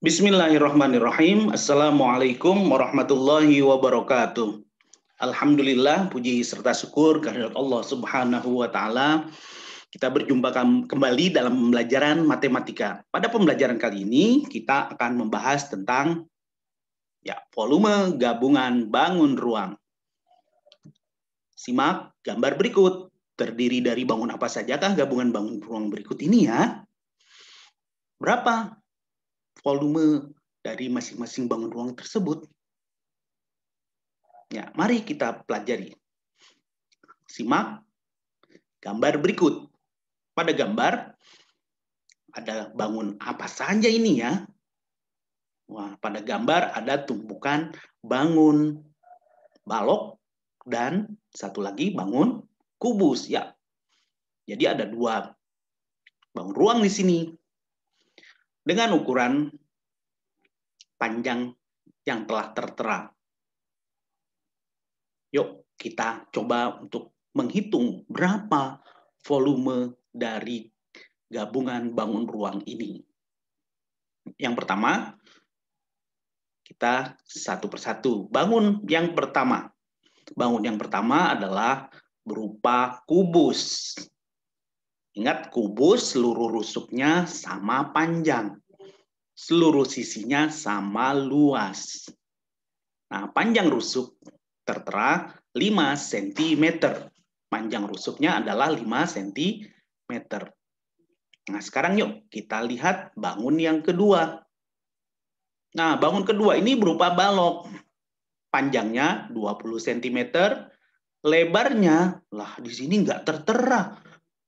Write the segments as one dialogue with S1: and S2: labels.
S1: Bismillahirrahmanirrahim. Assalamualaikum warahmatullahi wabarakatuh. Alhamdulillah, puji serta syukur kehadirat Allah Subhanahu wa Ta'ala. Kita berjumpa kembali dalam pembelajaran matematika. Pada pembelajaran kali ini, kita akan membahas tentang volume gabungan bangun ruang. Simak gambar berikut. Terdiri dari bangun apa sajakah gabungan bangun ruang berikut ini ya? Berapa volume dari masing-masing bangun ruang tersebut? Ya, mari kita pelajari. Simak gambar berikut. Pada gambar ada bangun apa saja ini ya? Wah, pada gambar ada tumpukan bangun balok dan satu lagi bangun kubus ya. Jadi ada dua bangun ruang di sini dengan ukuran panjang yang telah tertera. Yuk, kita coba untuk menghitung berapa volume dari gabungan bangun ruang ini. Yang pertama, kita satu persatu. Bangun yang pertama adalah berupa kubus. Ingat, kubus seluruh rusuknya sama panjang. Seluruh sisinya sama luas. Nah, panjang rusuk tertera 5 cm. Panjang rusuknya adalah 5 cm. Nah, sekarang yuk kita lihat bangun yang kedua. Nah, bangun kedua ini berupa balok. Panjangnya 20 cm, lebarnya, lah di sini nggak tertera.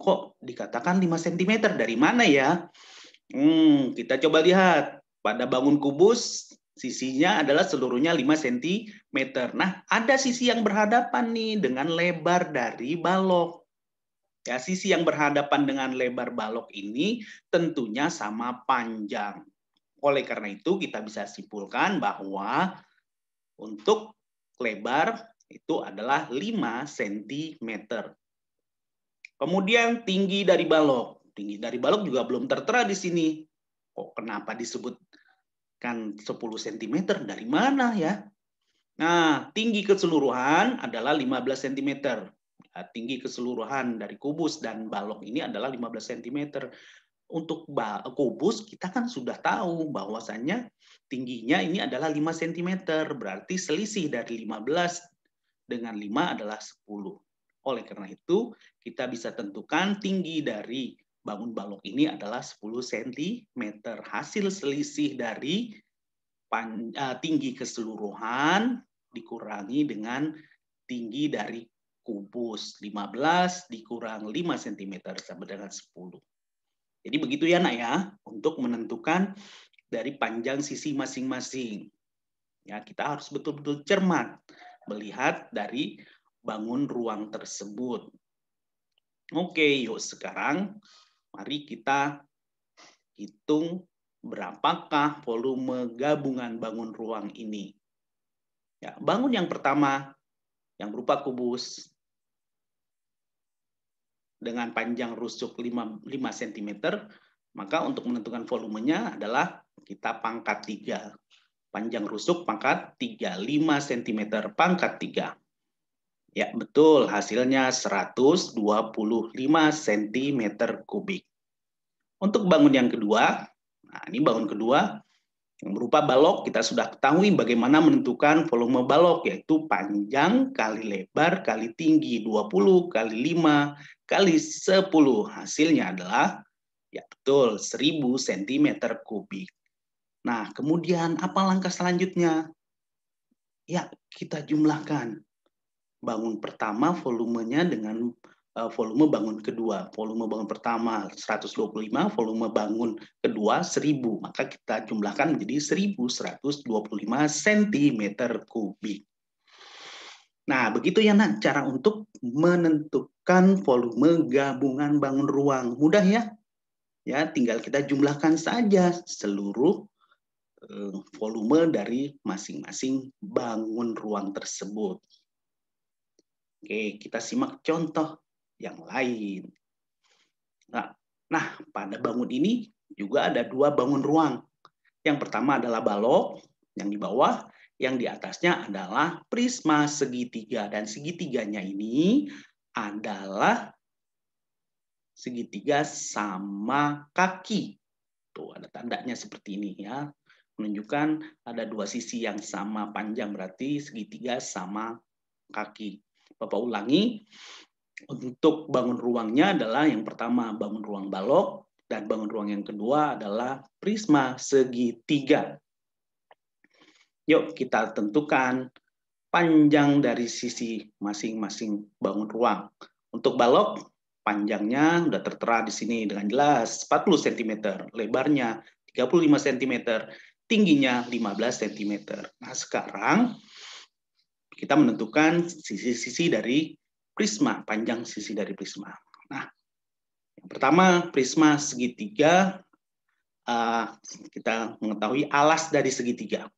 S1: Kok dikatakan 5 cm? Dari mana ya? Kita coba lihat. Pada bangun kubus, sisinya adalah seluruhnya 5 cm. Nah, ada sisi yang berhadapan nih dengan lebar dari balok. Ya, sisi yang berhadapan dengan lebar balok ini tentunya sama panjang. Oleh karena itu, kita bisa simpulkan bahwa untuk lebar itu adalah 5 cm. Kemudian tinggi dari balok. Tinggi dari balok juga belum tertera di sini. Kok kenapa disebutkan 10 cm? Dari mana ya? Nah, tinggi keseluruhan adalah 15 cm. Tinggi keseluruhan dari kubus dan balok ini adalah 15 cm. Untuk kubus kita kan sudah tahu bahwasannya tingginya ini adalah 5 cm. Berarti selisih dari 15 dengan 5 adalah 10. Oleh karena itu, kita bisa tentukan tinggi dari bangun balok ini adalah 10 cm. Hasil selisih dari tinggi keseluruhan dikurangi dengan tinggi dari kubus. 15 dikurang 5 cm sama dengan 10. Jadi begitu ya nak ya, untuk menentukan dari panjang sisi masing-masing. Ya, kita harus betul-betul cermat melihat dari bangun ruang tersebut. Oke, yuk sekarang mari kita hitung berapakah volume gabungan bangun ruang ini. Ya, bangun yang pertama yang berupa kubus dengan panjang rusuk 5 cm, maka untuk menentukan volumenya adalah kita pangkat 3. Panjang rusuk pangkat 3, 5 cm pangkat 3. Ya, betul. Hasilnya 125 cm kubik. Untuk bangun yang kedua, nah ini bangun kedua yang berupa balok, kita sudah ketahui bagaimana menentukan volume balok, yaitu panjang kali lebar kali tinggi, 20 kali 5 kali 10. Hasilnya adalah, ya betul, 1000 cm kubik. Nah, kemudian apa langkah selanjutnya? Ya, kita jumlahkan. Bangun pertama volumenya dengan volume bangun kedua. Volume bangun pertama 125, volume bangun kedua 1000. Maka kita jumlahkan menjadi 1125 cm kubik. Nah, begitu ya nak cara untuk menentukan volume gabungan bangun ruang. Mudah ya? Ya, tinggal kita jumlahkan saja seluruh volume dari masing-masing bangun ruang tersebut. Oke, kita simak contoh yang lain. Nah, pada bangun ini juga ada dua bangun ruang. Yang pertama adalah balok, yang di bawah, yang di atasnya adalah prisma segitiga. Dan segitiganya ini adalah segitiga sama kaki. Tuh, ada tandanya seperti ini ya. Menunjukkan ada dua sisi yang sama panjang, berarti segitiga sama kaki. Bapak ulangi, untuk bangun ruangnya adalah yang pertama bangun ruang balok, dan bangun ruang yang kedua adalah prisma segitiga. Yuk kita tentukan panjang dari sisi masing-masing bangun ruang. Untuk balok, panjangnya sudah tertera di sini dengan jelas 40 cm, lebarnya 35 cm, tingginya 15 cm. Nah, sekarang kita menentukan sisi-sisi dari prisma, panjang sisi dari prisma. Nah, yang pertama prisma segitiga, kita mengetahui alas dari segitiga.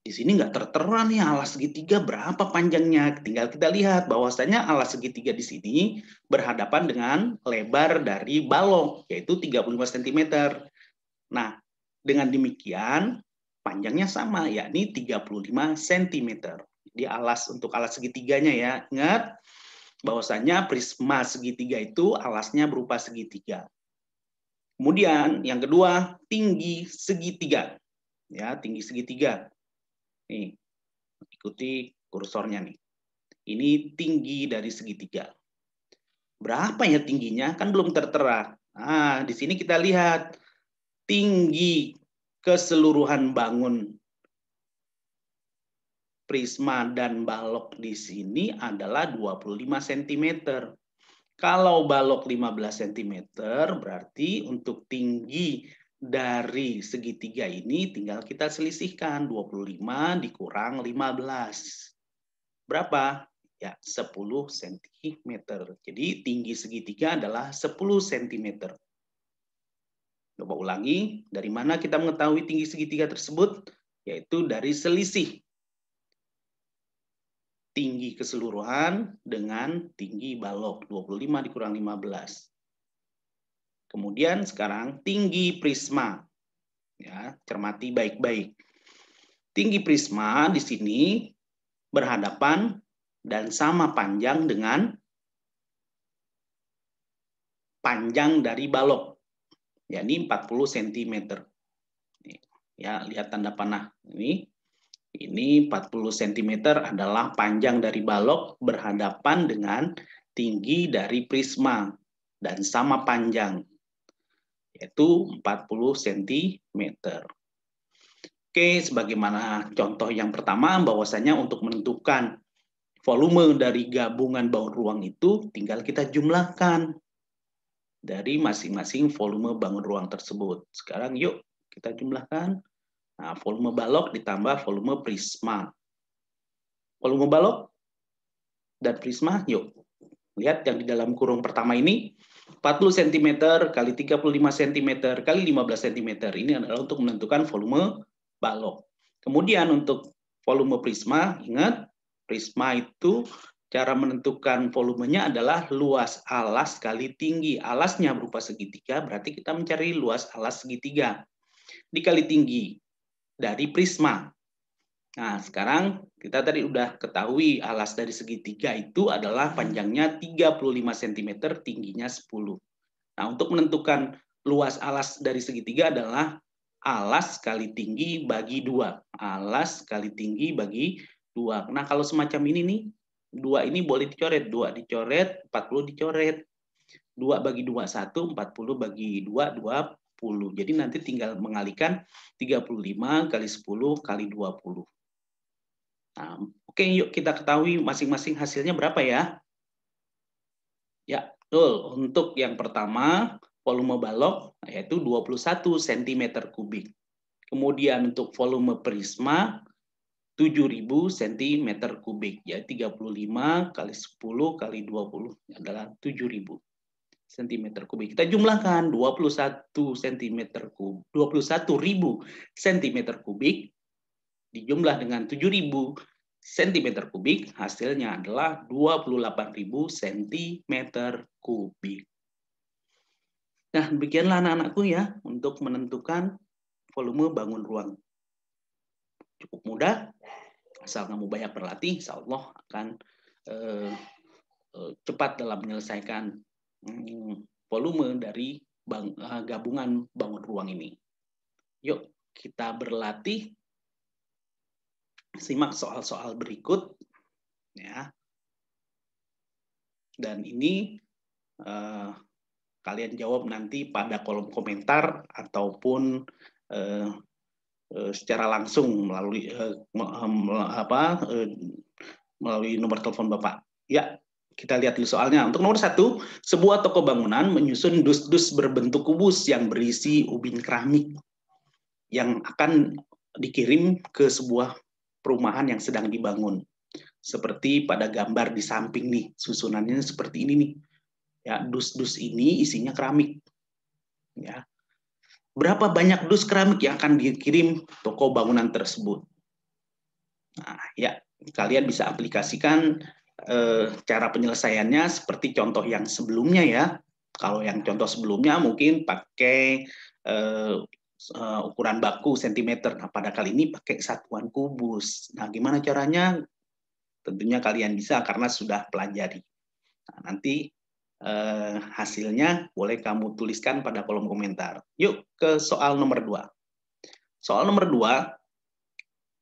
S1: Di sini nggak tertera nih alas segitiga berapa panjangnya. Tinggal kita lihat bahwasanya alas segitiga di sini berhadapan dengan lebar dari balok, yaitu 35 cm. Nah, dengan demikian panjangnya sama, yakni 35 cm. Jadi untuk alas segitiganya ya, ingat bahwasanya prisma segitiga itu alasnya berupa segitiga. Kemudian yang kedua, tinggi segitiga. Ya, tinggi segitiga. Nih, ikuti kursornya nih. Ini tinggi dari segitiga. Berapa ya tingginya? Kan belum tertera. Nah, di sini kita lihat tinggi keseluruhan bangun prisma dan balok di sini adalah 25 cm. Kalau balok 15 cm, berarti untuk tinggi dari segitiga ini tinggal kita selisihkan 25 dikurang 15. Berapa? Ya, 10 cm. Jadi tinggi segitiga adalah 10 cm. Coba ulangi, dari mana kita mengetahui tinggi segitiga tersebut? Yaitu dari selisih tinggi keseluruhan dengan tinggi balok, 25 dikurang 15. Kemudian sekarang tinggi prisma. Ya, cermati baik-baik. Tinggi prisma di sini berhadapan dan sama panjang dengan panjang dari balok, yakni 40 cm. Ya, lihat tanda panah ini. Ini 40 cm adalah panjang dari balok berhadapan dengan tinggi dari prisma dan sama panjang, yaitu 40 cm. Oke, sebagaimana contoh yang pertama, bahwasanya untuk menentukan volume dari gabungan bangun ruang itu tinggal kita jumlahkan dari masing-masing volume bangun ruang tersebut. Sekarang yuk kita jumlahkan. Nah, volume balok ditambah volume prisma. Volume balok dan prisma, yuk. Lihat yang di dalam kurung pertama ini, 40 cm kali 35 cm kali 15 cm. Ini adalah untuk menentukan volume balok. Kemudian untuk volume prisma, ingat, prisma itu cara menentukan volumenya adalah luas alas kali tinggi. Alasnya berupa segitiga, berarti kita mencari luas alas segitiga dikali tinggi dari prisma. Nah, sekarang kita tadi udah ketahui alas dari segitiga itu adalah panjangnya 35 cm, tingginya 10. Nah, untuk menentukan luas alas dari segitiga adalah alas kali tinggi bagi 2. Alas kali tinggi bagi 2. Nah, kalau semacam ini nih, 2 ini boleh dicoret. 2 dicoret, 40 dicoret. 2 bagi 2, 1, 40 bagi 2, 20. Jadi nanti tinggal mengalihkan 35 kali 10 kali 20. Nah, oke, yuk kita ketahui masing-masing hasilnya berapa ya. Ya, betul. Untuk yang pertama, volume balok yaitu 21 cm3. Kemudian untuk volume prisma 7.000 cm3. Ya, 35 kali 10 kali 20 adalah 7.000 cm3. Kita jumlahkan 21 cm3, 21.000 cm3 dijumlah dengan 7.000 cm3, hasilnya adalah 28.000 cm3. Nah, demikianlah anak-anakku ya untuk menentukan volume bangun ruang. Cukup mudah, asal kamu banyak berlatih, insya Allah akan cepat dalam menyelesaikan volume dari gabungan bangun ruang ini. Yuk kita berlatih. Simak soal-soal berikut, ya. Dan ini kalian jawab nanti pada kolom komentar ataupun secara langsung melalui melalui nomor telepon Bapak. Ya, kita lihat dulu soalnya. Untuk nomor 1, sebuah toko bangunan menyusun dus-dus berbentuk kubus yang berisi ubin keramik yang akan dikirim ke sebuah perumahan yang sedang dibangun. Seperti pada gambar di samping nih, susunannya seperti ini nih. Ya, dus-dus ini isinya keramik. Ya. Berapa banyak dus keramik yang akan dikirim toko bangunan tersebut? Nah, ya, kalian bisa aplikasikan cara penyelesaiannya seperti contoh yang sebelumnya ya. Kalau yang contoh sebelumnya mungkin pakai ukuran baku sentimeter. Nah, pada kali ini pakai satuan kubus. Nah, gimana caranya? Tentunya kalian bisa karena sudah pelajari. Nah, nanti hasilnya boleh kamu tuliskan pada kolom komentar. Yuk ke soal nomor 2. Soal nomor 2,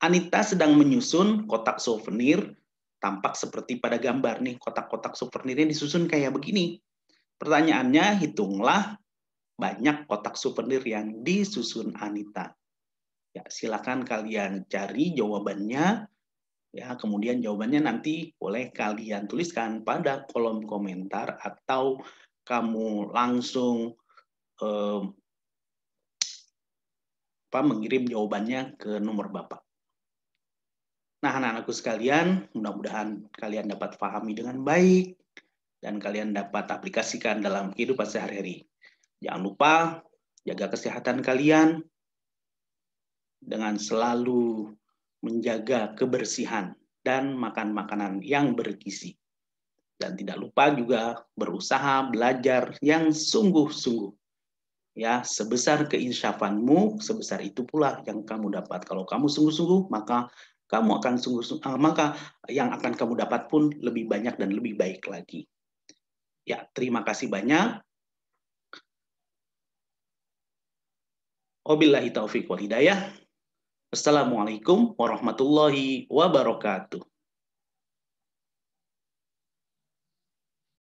S1: Anita sedang menyusun kotak souvenir, tampak seperti pada gambar nih, kotak-kotak souvenirnya disusun kayak begini. Pertanyaannya, hitunglah banyak kotak souvenir yang disusun Anita. Ya, silakan kalian cari jawabannya. Ya, kemudian jawabannya nanti boleh kalian tuliskan pada kolom komentar atau kamu langsung mengirim jawabannya ke nomor Bapak. Nah, anak-anakku sekalian, mudah-mudahan kalian dapat pahami dengan baik dan kalian dapat aplikasikan dalam kehidupan sehari-hari. Jangan lupa jaga kesehatan kalian dengan selalu menjaga kebersihan dan makan makanan yang bergizi. Dan tidak lupa juga berusaha belajar yang sungguh-sungguh. Ya, sebesar keinsafanmu, sebesar itu pula yang kamu dapat. Kalau kamu sungguh-sungguh, maka kamu akan maka yang akan kamu dapat pun lebih banyak dan lebih baik lagi. Ya, terima kasih banyak. Wabillahi taufiq wal hidayah. Assalamualaikum warahmatullahi wabarakatuh.